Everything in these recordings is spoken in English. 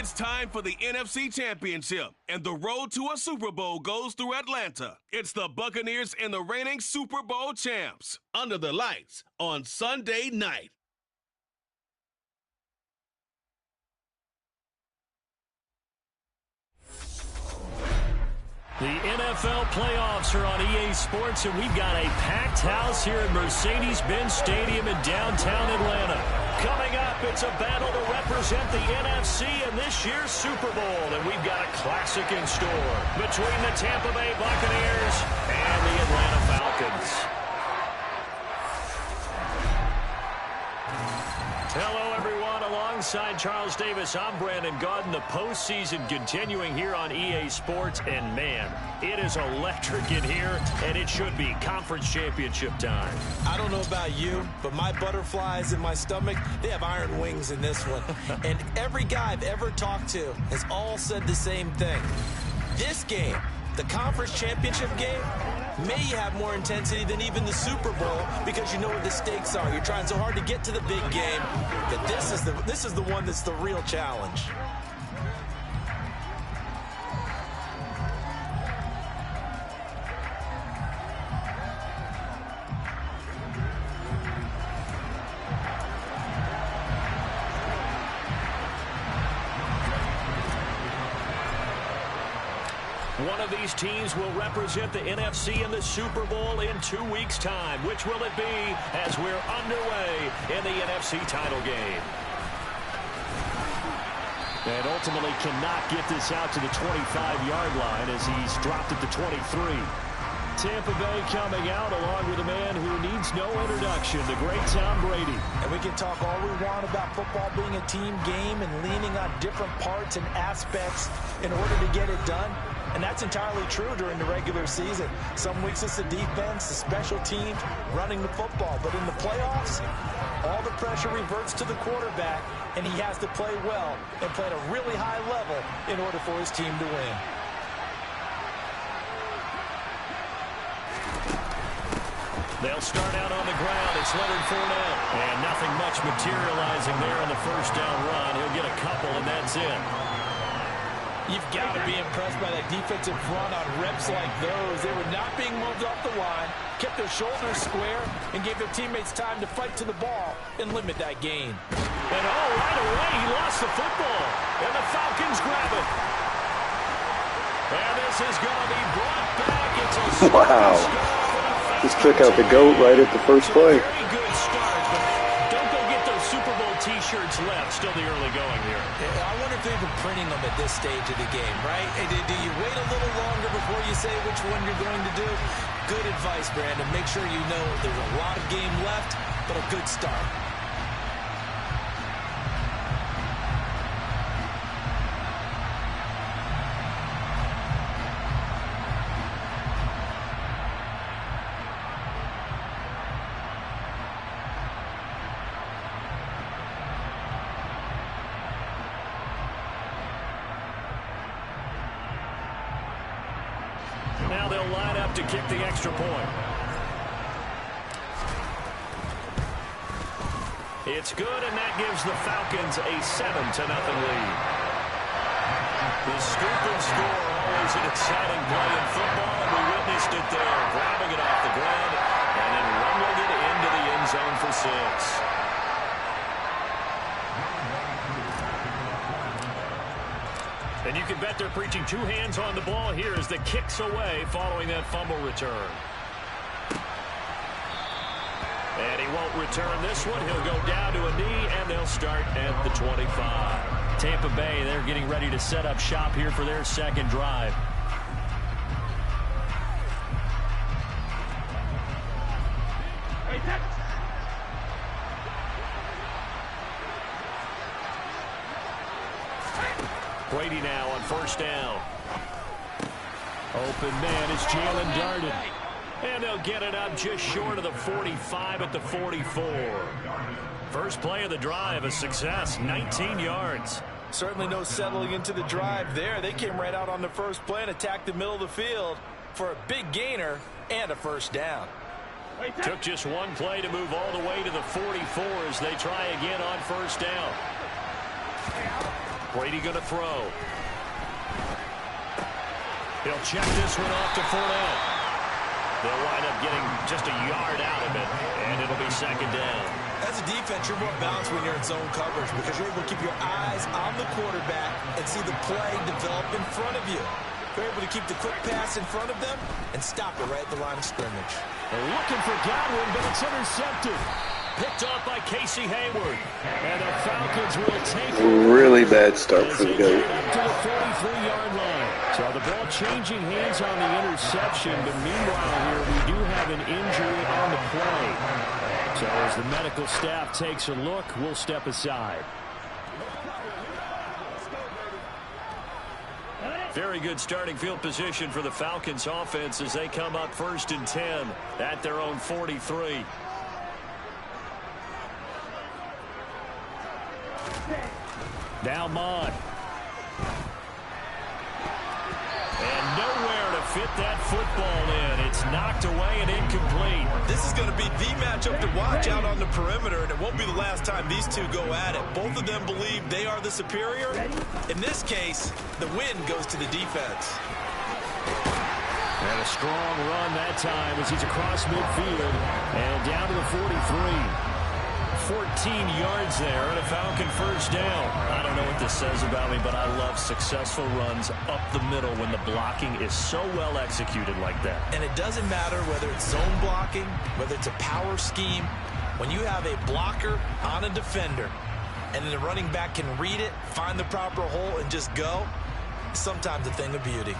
It's time for the NFC Championship, and the road to a Super Bowl goes through Atlanta. It's the Buccaneers and the reigning Super Bowl champs, under the lights on Sunday night. The NFL playoffs are on EA Sports, and we've got a packed house here at Mercedes-Benz Stadium in downtown Atlanta. Coming up, it's a battle to represent the NFC in this year's Super Bowl, and we've got a classic in store between the Tampa Bay Buccaneers and the Atlanta Falcons. Hello, everyone. Alongside Charles Davis, I'm Brandon Gaudin. The postseason continuing here on EA Sports, and man, it is electric in here, and it should be conference championship time. I don't know about you, but my butterflies in my stomach, they have iron wings in this one. And every guy I've ever talked to has all said the same thing. This game, the conference championship game, may have more intensity than even the Super Bowl because you know what the stakes are. You're trying so hard to get to the big game that this is the one that's the real challenge. One of these teams will represent the NFC in the Super Bowl in 2 weeks' time. Which will it be as we're underway in the NFC title game? And ultimately cannot get this out to the 25-yard line as he's dropped it to 23. Tampa Bay coming out along with a man who needs no introduction, the great Tom Brady. And we can talk all we want about football being a team game and leaning on different parts and aspects in order to get it done. And that's entirely true during the regular season. Some weeks it's the defense, the special teams, running the football. But in the playoffs, all the pressure reverts to the quarterback, and he has to play well and play at a really high level in order for his team to win. They'll start out on the ground. It's Leonard Fournette. And nothing much materializing there on the first down run. He'll get a couple, and that's it. You've got to be impressed by that defensive front on reps like those. They were not being moved off the line, kept their shoulders square, and gave their teammates time to fight to the ball and limit that gain. And right away, he lost the football. And the Falcons grab it. And this is going to be brought back. It's a wow. Just took out the GOAT right at the first play. Very good start, but don't go get those Super Bowl T-shirts left. Still the early going here. I wonder if they're even printing them at this stage of the game, right? Do you wait a little longer before you say which one you're going to do? Good advice, Brandon. Make sure you know there's a lot of game left, but a good start. Now they'll line up to kick the extra point. It's good, and that gives the Falcons a 7-0 lead. The scoop and score, always an exciting play in football, and we witnessed it there, grabbing it off the ground and then rumbling it into the end zone for 6. And you can bet they're preaching two hands on the ball here as the kick's away following that fumble return. And he won't return this one. He'll go down to a knee, and they'll start at the 25. Tampa Bay, they're getting ready to set up shop here for their second drive. Brady now on first down. Open man is Jalen Darden. And they'll get it up just short of the 45 at the 44. First play of the drive, a success, 19 yards. Certainly no settling into the drive there. They came right out on the first play and attacked the middle of the field for a big gainer and a first down. Took just one play to move all the way to the 44 as they try again on first down. Brady going to throw. He'll check this one off to Fournette. They'll wind up getting just a yard out of it, and it'll be second down. As a defense, you're more balanced when you're in zone coverage because you're able to keep your eyes on the quarterback and see the play develop in front of you. You're able to keep the quick pass in front of them and stop it right at the line of scrimmage. They're looking for Godwin, but it's intercepted. Picked off by Casey Hayward. And the Falcons will take it. Really bad start for the GOAT. To the 43-yard line. So the ball changing hands on the interception, but meanwhile here we do have an injury on the play. So as the medical staff takes a look, we'll step aside. Very good starting field position for the Falcons offense as they come up 1st and 10 at their own 43. Now Mond. And nowhere to fit that football in. It's knocked away and incomplete. This is going to be the matchup to watch out on the perimeter, and it won't be the last time these two go at it. Both of them believe they are the superior. In this case, the win goes to the defense. And a strong run that time as he's across midfield and down to the 43. 14 yards there and a Falcon first down. I don't know what this says about me, but I love successful runs up the middle when the blocking is so well executed like that. And it doesn't matter whether it's zone blocking, whether it's a power scheme. When you have a blocker on a defender and then the running back can read it, find the proper hole, and just go, it's sometimes a thing of beauty.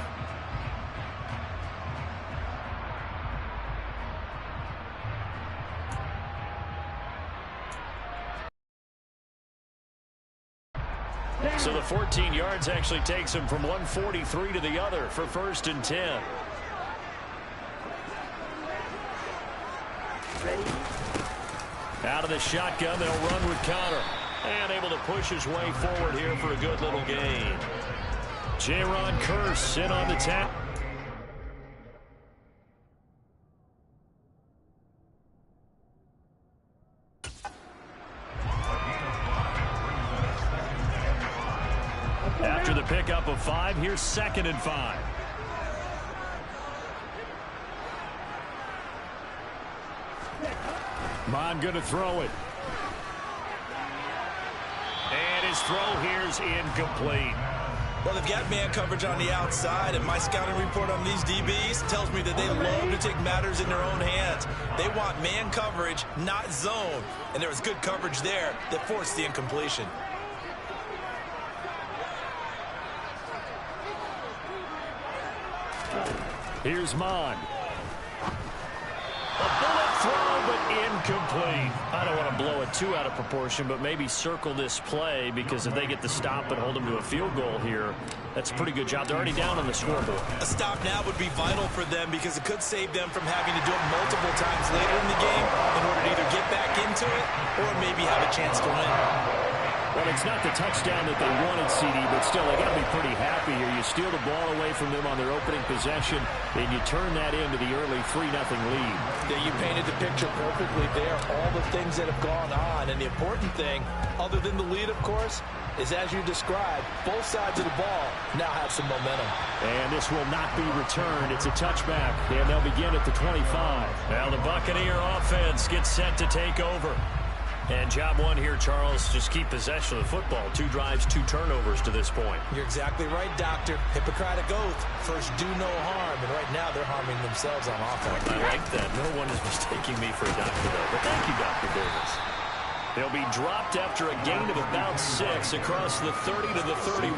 So the 14 yards actually takes him from 143 to the other for 1st and 10. Out of the shotgun, they'll run with Connor. And able to push his way forward here for a good little gain. Jaron Kearse in on the tap. After the pickup of 5, here's 2nd and 5. Mond going to throw it. And his throw here's incomplete. Well, they've got man coverage on the outside, and my scouting report on these DBs tells me that they love to take matters in their own hands. They want man coverage, not zone. And there was good coverage there that forced the incompletion. Here's Mond. A bullet throw, but incomplete. I don't want to blow it too out of proportion, but maybe circle this play because if they get the stop and hold them to a field goal here, that's a pretty good job. They're already down on the scoreboard. A stop now would be vital for them because it could save them from having to do it multiple times later in the game in order to either get back into it or maybe have a chance to win. Well, it's not the touchdown that they wanted, CD, but still, they got to be pretty happy here. You steal the ball away from them on their opening possession, and you turn that into the early 3-0 lead. Yeah, you painted the picture perfectly there, all the things that have gone on. And the important thing, other than the lead, of course, is as you described, both sides of the ball now have some momentum. And this will not be returned. It's a touchback, and they'll begin at the 25. Now the Buccaneer offense gets set to take over. And job one here, Charles, just keep possession of the football. 2 drives, 2 turnovers to this point. You're exactly right, Doctor. Hippocratic oath. First, do no harm. And right now, they're harming themselves on offense. I like that. No one is mistaking me for a doctor, though. But thank you, Dr. Davis. They'll be dropped after a gain of about 6 across the 30 to the 31.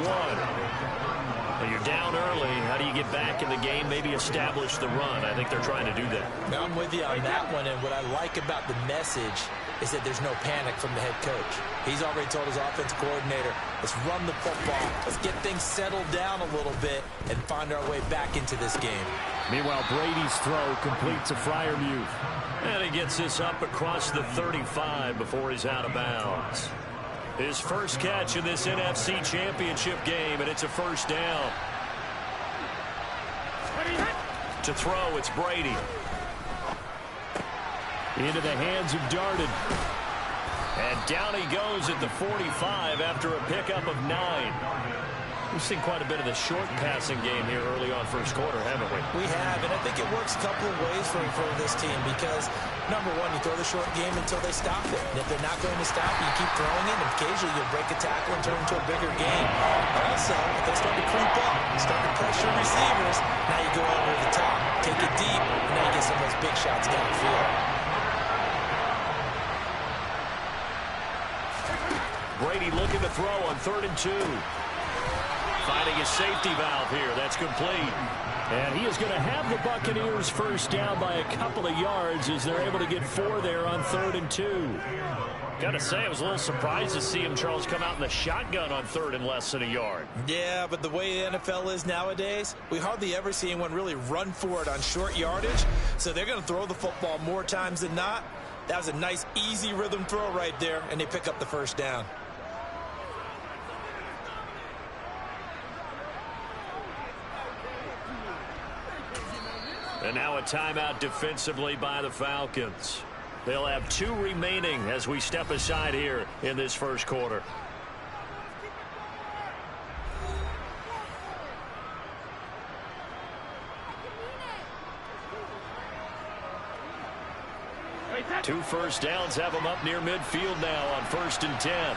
And you're down early. How do you get back in the game? Maybe establish the run. I think they're trying to do that. Now, I'm with you on that one. And what I like about the message is that there's no panic from the head coach. He's already told his offensive coordinator, let's run the football. Let's get things settled down a little bit and find our way back into this game. Meanwhile, Brady's throw completes a Freiermuth. And he gets this up across the 35 before he's out of bounds. His first catch in this NFC Championship game, and it's a first down. To throw, it's Brady. Into the hands of Darden. And down he goes at the 45 after a pickup of 9. We've seen quite a bit of the short passing game here early on first quarter, haven't we? We have, and I think it works a couple of ways for this team because, number one, you throw the short game until they stop it. And if they're not going to stop you, keep throwing it, and occasionally you'll break a tackle and turn into a bigger game. Also, if they start to creep up, start to pressure receivers, now you go over the top, take it deep, and now you get some of those big shots downfield. Brady looking to throw on 3rd and 2. Finding his safety valve here. That's complete. And he is going to have the Buccaneers first down by a couple of yards as they're able to get 4 there on 3rd and 2. Got to say, I was a little surprised to see him, Charles, come out in the shotgun on 3rd and less than a yard. Yeah, but the way the NFL is nowadays, we hardly ever see anyone really run for it on short yardage. So they're going to throw the football more times than not. That was a nice, easy rhythm throw right there, and they pick up the first down. And now a timeout defensively by the Falcons. They'll have 2 remaining as we step aside here in this first quarter. Two first downs have them up near midfield now on 1st and 10.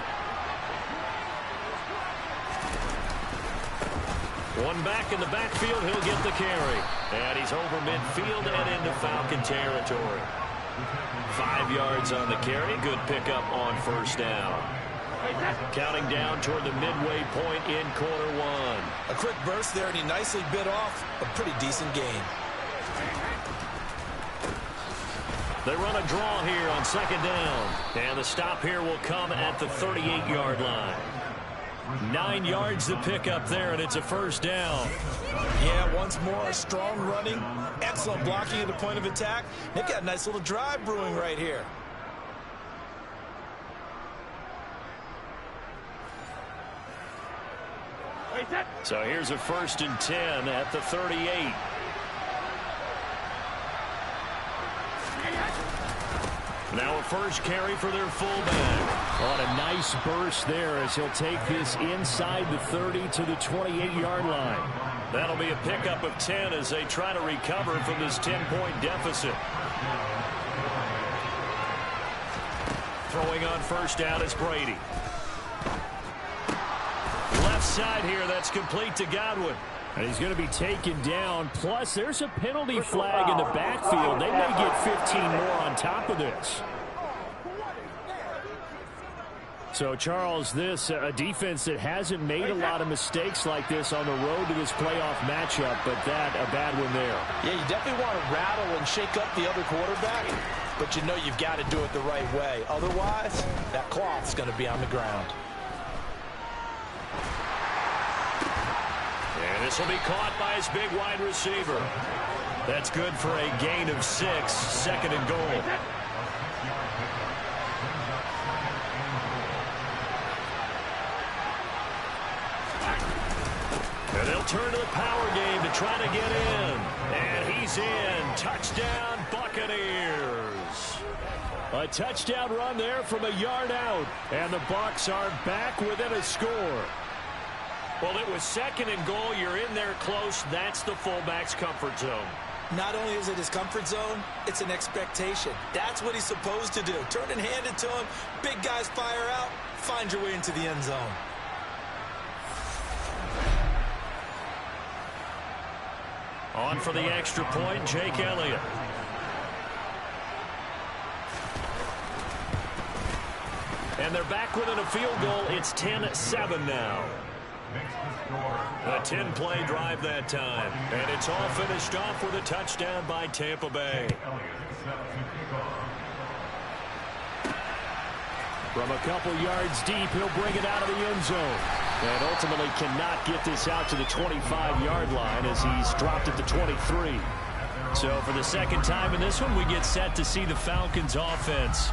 One back in the backfield, he'll get the carry. And he's over midfield and into Falcon territory. 5 yards on the carry. Good pickup on 1st down. Counting down toward the midway point in quarter 1. A quick burst there, and he nicely bit off a pretty decent gain. They run a draw here on 2nd down. And the stop here will come at the 38-yard line. 9 yards to pick up there, and it's a first down. Yeah, once more, strong running, excellent blocking at the point of attack. They've got a nice little drive brewing right here. So here's a 1st and 10 at the 38. Now a first carry for their fullback. On a nice burst there as he'll take this inside the 30 to the 28-yard line. That'll be a pickup of 10 as they try to recover from this 10-point deficit. Throwing on 1st down is Brady. Left side here, that's complete to Godwin. And he's going to be taken down. Plus, there's a penalty flag in the backfield. They may get 15 more on top of this. So, Charles, this a defense that hasn't made a lot of mistakes like this on the road to this playoff matchup, but that a bad one there. Yeah, you definitely want to rattle and shake up the other quarterback, but you know you've got to do it the right way. Otherwise, that cloth's going to be on the ground. And this will be caught by his big wide receiver. That's good for a gain of 6, 2nd and goal. And they'll turn to the power game to try to get in. And he's in. Touchdown, Buccaneers. A touchdown run there from a yard out. And the Bucs are back within a score. Well, it was 2nd and goal. You're in there close. That's the fullback's comfort zone. Not only is it his comfort zone, it's an expectation. That's what he's supposed to do. Turn and hand it to him. Big guys fire out. Find your way into the end zone. On for the extra point, Jake Elliott. And they're back within a field goal. It's 10-7 now. A 10-play drive that time. And it's all finished off with a touchdown by Tampa Bay. From a couple yards deep, he'll bring it out of the end zone. And ultimately cannot get this out to the 25-yard line as he's dropped at the 23. So for the second time in this one, we get set to see the Falcons offense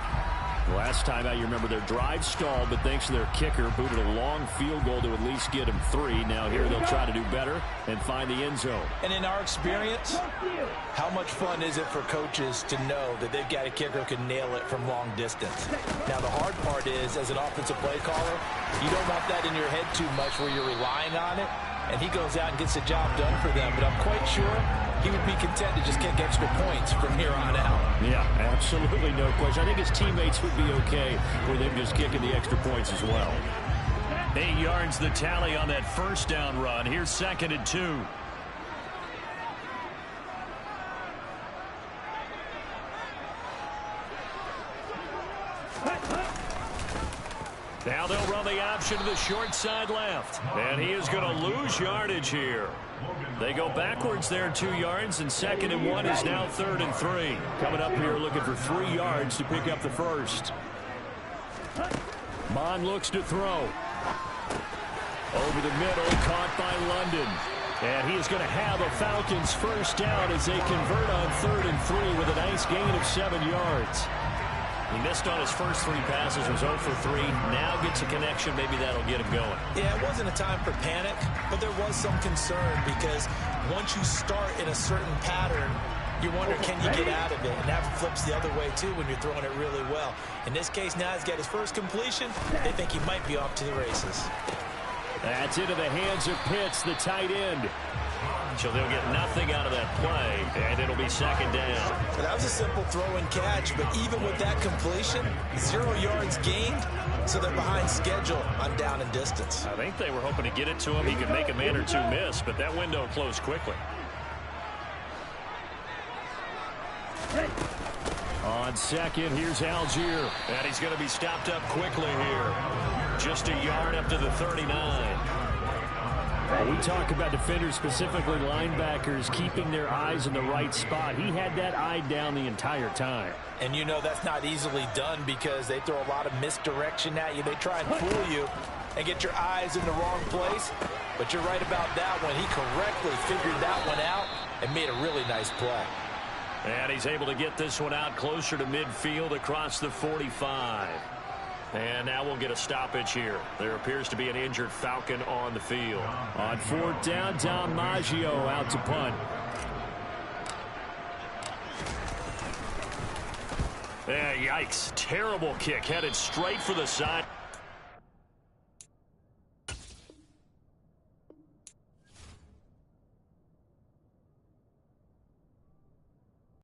Last time out, you remember their drive stalled, but thanks to their kicker, booted a long field goal to at least get him 3. Now here they'll try to do better and find the end zone. And in our experience, how much fun is it for coaches to know that they've got a kicker who can nail it from long distance? Now the hard part is, as an offensive play caller, you don't want that in your head too much where you're relying on it, and he goes out and gets the job done for them. But I'm quite sure he would be content to just kick extra points from here on out. Yeah, absolutely no question. I think his teammates would be okay with him just kicking the extra points as well. 8 yards the tally on that first down run. Here's 2nd and 2. Now they'll run the option to the short side left. And he is going to lose yardage here. They go backwards there 2 yards, and 2nd and 1 is now 3rd and 3. Coming up here looking for 3 yards to pick up the first. Mon looks to throw. Over the middle, caught by London. And he is going to have a Falcons first down as they convert on 3rd and 3 with a nice gain of 7 yards. He missed on his first 3 passes, was 0 for 3. Now gets a connection. Maybe that'll get him going. Yeah, it wasn't a time for panic, but there was some concern because once you start in a certain pattern, you wonder, can you get out of it? And that flips the other way, too, when you're throwing it really well. In this case, now he's got his first completion. They think he might be off to the races. That's into the hands of Pitts, the tight end. So they'll get nothing out of that play, and it'll be 2nd down. That was a simple throw and catch, but even with that completion, 0 yards gained, so they're behind schedule on down and distance. I think they were hoping to get it to him. He could make a man or two miss, but that window closed quickly. On 2nd, here's Algier, and he's going to be stopped up quickly here. Just a yard up to the 39. We talk about defenders, specifically linebackers, keeping their eyes in the right spot. He had that eye down the entire time. And you know that's not easily done because they throw a lot of misdirection at you. They try and fool you and get your eyes in the wrong place. But you're right about that one. He correctly figured that one out and made a really nice play. And he's able to get this one out closer to midfield across the 45. And now we'll get a stoppage here. There appears to be an injured Falcon on the field. On 4th down, Dom Maggio out to punt. Yikes. Terrible kick headed straight for the side.